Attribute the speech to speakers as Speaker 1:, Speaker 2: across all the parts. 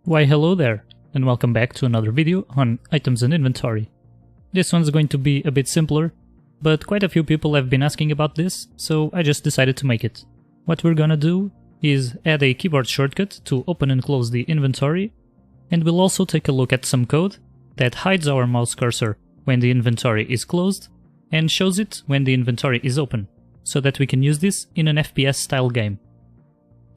Speaker 1: Why hello there, and welcome back to another video on items and inventory. This one's going to be a bit simpler, but quite a few people have been asking about this, so I just decided to make it. What we're gonna do is add a keyboard shortcut to open and close the inventory, and we'll also take a look at some code that hides our mouse cursor when the inventory is closed and shows it when the inventory is open, so that we can use this in an FPS style game.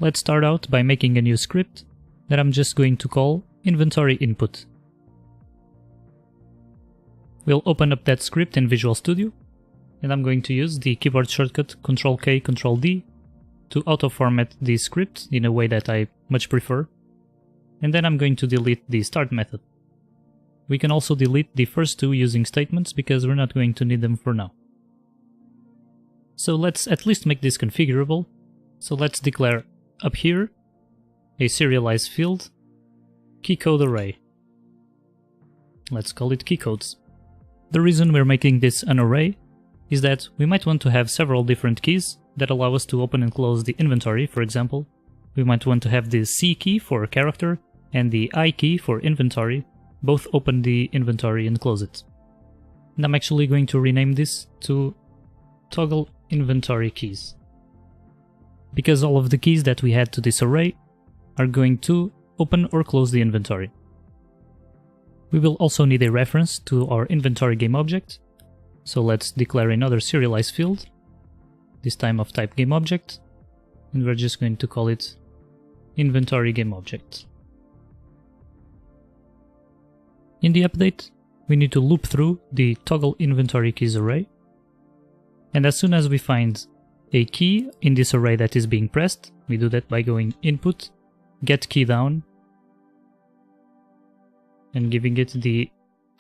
Speaker 1: Let's start out by making a new script that I'm just going to call inventory input. We'll open up that script in Visual Studio, and I'm going to use the keyboard shortcut Ctrl-K, Ctrl-D to auto-format the script in a way that I much prefer, and then I'm going to delete the start method. We can also delete the first two using statements because we're not going to need them for now. So let's at least make this configurable. So let's declare up here a serialized field, keycode array. Let's call it keycodes. The reason we're making this an array is that we might want to have several different keys that allow us to open and close the inventory. For example, we might want to have the C key for character and the I key for inventory both open the inventory and close it. And I'm actually going to rename this to toggle inventory keys, because all of the keys that we add to this array are going to open or close the inventory. We will also need a reference to our inventory game object, so let's declare another serialized field, this time of type game object, and we're just going to call it inventory game object. In the update, we need to loop through the toggle inventory keys array, and as soon as we find a key in this array that is being pressed, we do that by going input, get key down, and giving it the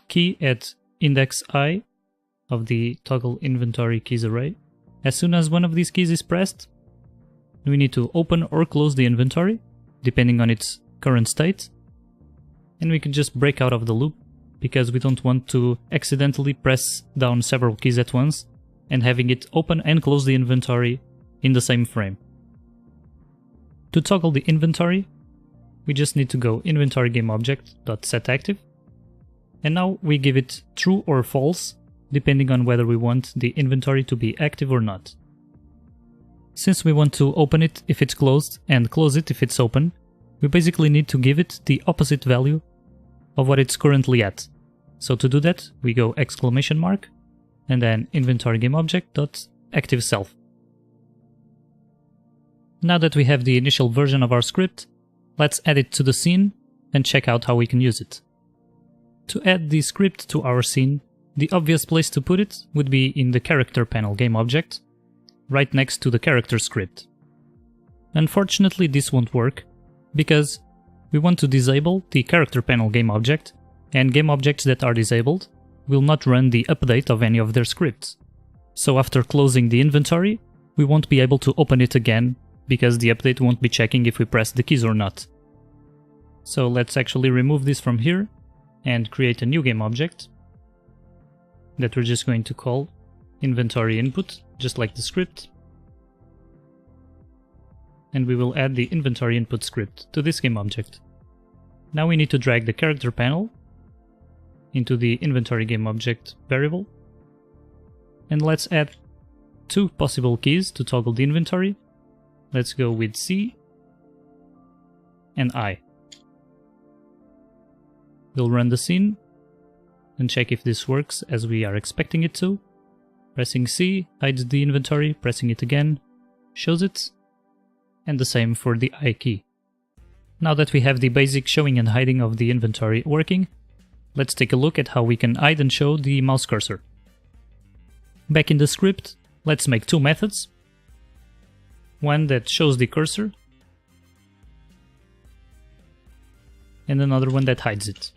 Speaker 1: key at index I of the toggle inventory keys array. As soon as one of these keys is pressed, we need to open or close the inventory, depending on its current state, and we can just break out of the loop, because we don't want to accidentally press down several keys at once and having it open and close the inventory in the same frame. To toggle the inventory, we just need to go inventory game object.setActive, and now we give it true or false depending on whether we want the inventory to be active or not. Since we want to open it if it's closed and close it if it's open, we basically need to give it the opposite value of what it's currently at. So to do that, we go exclamation mark and then inventory game object.activeSelf. Now that we have the initial version of our script, let's add it to the scene and check out how we can use it. To add the script to our scene, the obvious place to put it would be in the character panel game object, right next to the character script. Unfortunately, this won't work, because we want to disable the character panel game object, and game objects that are disabled will not run the update of any of their scripts. So after closing the inventory, we won't be able to open it again, because the update won't be checking if we press the keys or not. So let's actually remove this from here and create a new game object that we're just going to call inventory input, just like the script. And we will add the inventory input script to this game object. Now we need to drag the character panel into the inventory game object variable, and let's add two possible keys to toggle the inventory. Let's go with C and I. We'll run the scene and check if this works as we are expecting it to. Pressing C hides the inventory, pressing it again shows it, and the same for the I key. Now that we have the basic showing and hiding of the inventory working, let's take a look at how we can hide and show the mouse cursor. Back in the script, let's make two methods. One that shows the cursor, and another one that hides it.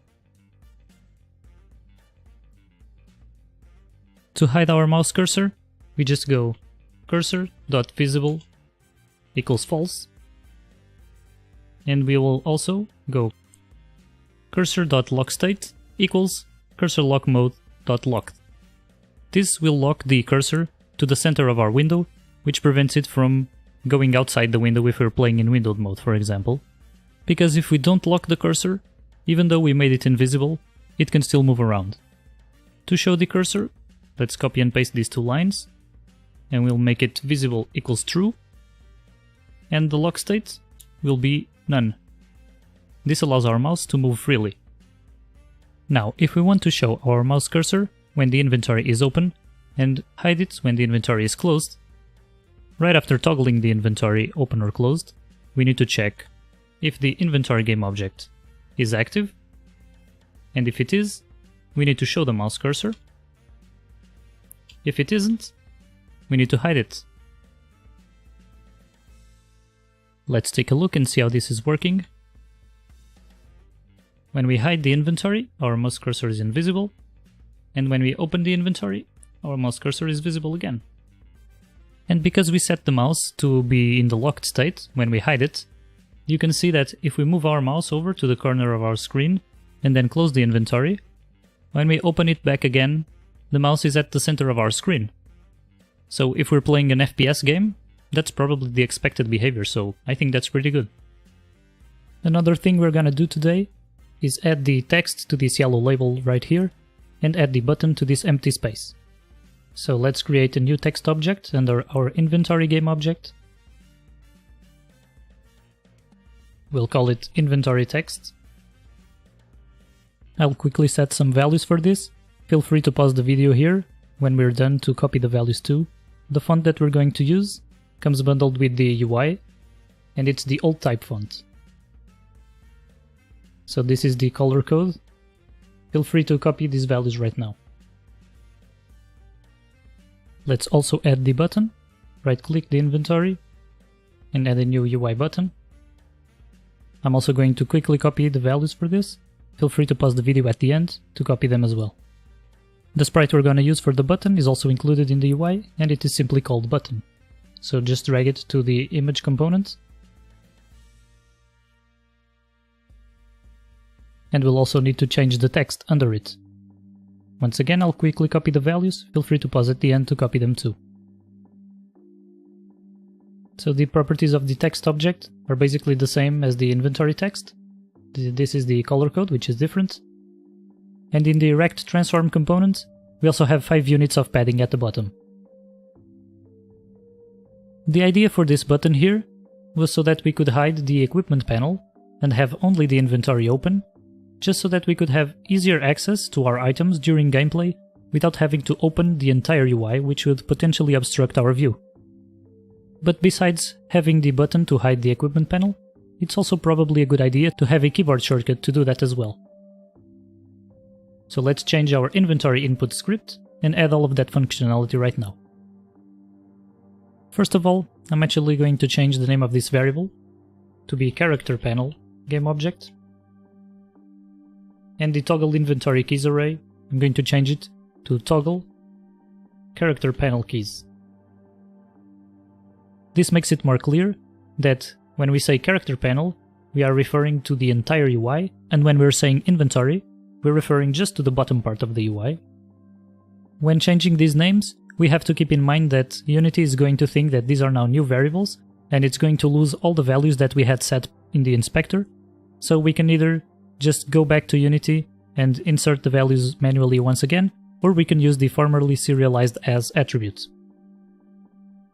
Speaker 1: To hide our mouse cursor, we just go cursor.visible equals false, and we will also go cursor.lockState equals cursorLockMode.locked. This will lock the cursor to the center of our window, which prevents it from going outside the window if we're playing in windowed mode, for example. because if we don't lock the cursor, even though we made it invisible, it can still move around. To show the cursor, let's copy and paste these two lines, and we'll make it visible equals true, and the lock state will be none. This allows our mouse to move freely. Now, if we want to show our mouse cursor when the inventory is open, and hide it when the inventory is closed, right after toggling the inventory open or closed, we need to check if the inventory game object is active, and if it is, we need to show the mouse cursor. If it isn't, we need to hide it. Let's take a look and see how this is working. When we hide the inventory, our mouse cursor is invisible, and when we open the inventory, our mouse cursor is visible again. And because we set the mouse to be in the locked state when we hide it, you can see that if we move our mouse over to the corner of our screen and then close the inventory, when we open it back again, the mouse is at the center of our screen. So if we're playing an FPS game, that's probably the expected behavior, so I think that's pretty good. Another thing we're gonna do today is add the text to this yellow label right here and add the button to this empty space. So let's create a new text object under our inventory game object. We'll call it inventory text. I'll quickly set some values for this. Feel free to pause the video here when we're done to copy the values too. The font that we're going to use comes bundled with the UI, and it's the old type font. So this is the color code. Feel free to copy these values right now. Let's also add the button. Right-click the inventory and add a new UI button. I'm also going to quickly copy the values for this. Feel free to pause the video at the end to copy them as well. The sprite we're going to use for the button is also included in the UI, and it is simply called button. So just drag it to the image component. And we'll also need to change the text under it. Once again, I'll quickly copy the values. Feel free to pause at the end to copy them too. So the properties of the text object are basically the same as the inventory text. This is the color code, which is different. And in the rect transform component, we also have 5 units of padding at the bottom. The idea for this button here was so that we could hide the equipment panel and have only the inventory open, just so that we could have easier access to our items during gameplay without having to open the entire UI, which would potentially obstruct our view. But besides having the button to hide the equipment panel, it's also probably a good idea to have a keyboard shortcut to do that as well. So let's change our inventory input script and add all of that functionality right now. First of all, I'm actually going to change the name of this variable to be character panel game object. And the toggle inventory keys array, I'm going to change it to toggle character panel keys. This makes it more clear that when we say character panel, we are referring to the entire UI, and when we're saying inventory, we're referring just to the bottom part of the UI. When changing these names, we have to keep in mind that Unity is going to think that these are now new variables, and it's going to lose all the values that we had set in the inspector, so we can either just go back to Unity and insert the values manually once again, or we can use the formerly serialized as attributes.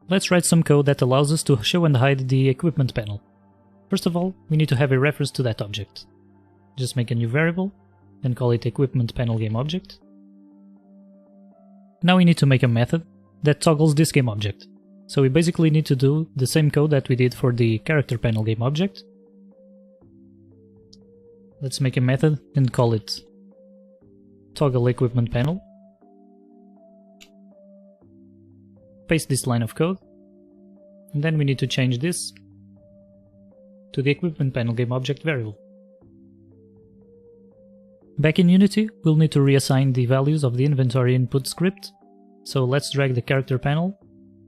Speaker 1: Let's write some code that allows us to show and hide the equipment panel. First of all, we need to have a reference to that object. Just make a new variable and call it equipment panel game object. Now we need to make a method that toggles this game object. So we basically need to do the same code that we did for the character panel game object. Let's make a method and call it toggle equipment panel. Paste this line of code, and then we need to change this to the equipment panel game object variable. Back in Unity, we'll need to reassign the values of the inventory input script, so let's drag the character panel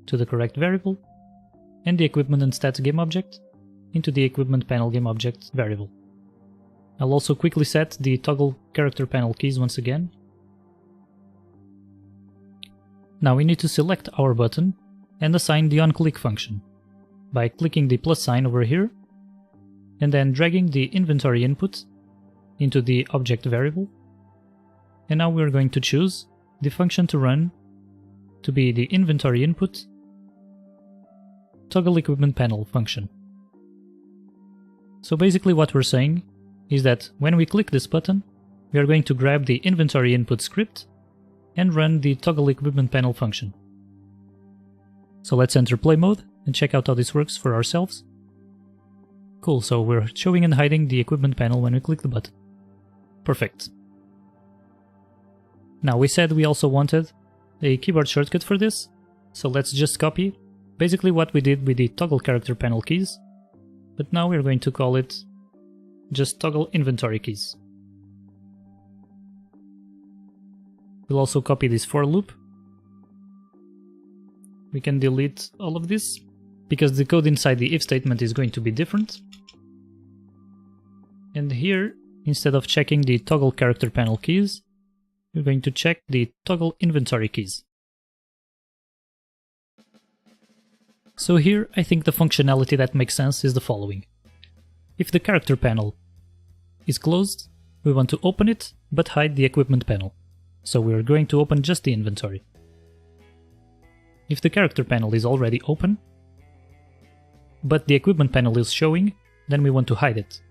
Speaker 1: to the correct variable and the equipment and stats game object into the equipment panel game object variable. I'll also quickly set the toggle character panel keys once again. Now we need to select our button and assign the onClick function by clicking the plus sign over here and then dragging the inventory input into the object variable. And now we're going to choose the function to run to be the inventory input toggle equipment panel function. So basically what we're saying is that when we click this button, we are going to grab the inventory input script and run the toggle equipment panel function. So let's enter play mode and check out how this works for ourselves. Cool, so we're showing and hiding the equipment panel when we click the button. Perfect. Now we said we also wanted a keyboard shortcut for this, so let's just copy basically what we did with the toggle character panel keys, but now we're going to call it just toggle inventory keys. We'll also copy this for loop. We can delete all of this because the code inside the if statement is going to be different. And here, instead of checking the toggle character panel keys, we're going to check the toggle inventory keys. So here, I think the functionality that makes sense is the following. If the character panel is closed, we want to open it, but hide the equipment panel. So we're going to open just the inventory. If the character panel is already open, but the equipment panel is showing, then we want to hide it.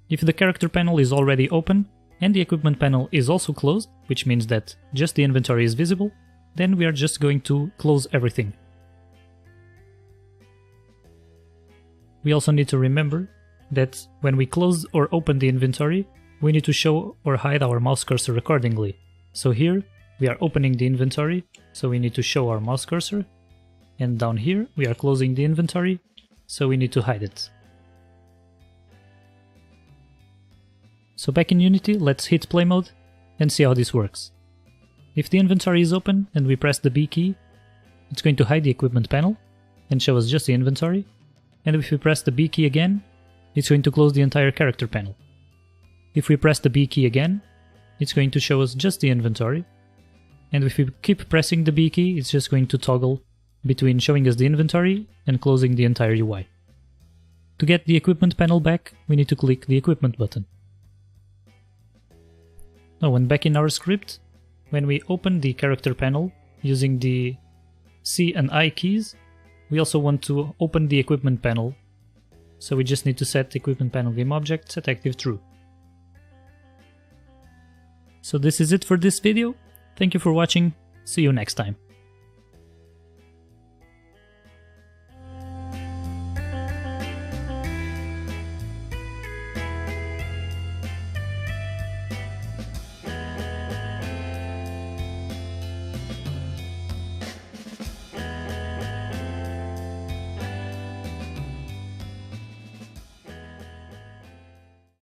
Speaker 1: If the character panel is already open, and the equipment panel is also closed, which means that just the inventory is visible, then we are just going to close everything. We also need to remember that when we close or open the inventory, we need to show or hide our mouse cursor accordingly. So here, we are opening the inventory, so we need to show our mouse cursor, and down here, we are closing the inventory, so we need to hide it. So back in Unity, let's hit play mode and see how this works. If the inventory is open and we press the B key, it's going to hide the equipment panel and show us just the inventory, and if we press the B key again, it's going to close the entire character panel. If we press the B key again, it's going to show us just the inventory, and if we keep pressing the B key, it's just going to toggle between showing us the inventory and closing the entire UI. To get the equipment panel back, we need to click the equipment button. Now, when back in our script, when we open the character panel using the C and I keys, we also want to open the equipment panel, so we just need to set equipment panel game object set active true. So this is it for this video. Thank you for watching. See you next time.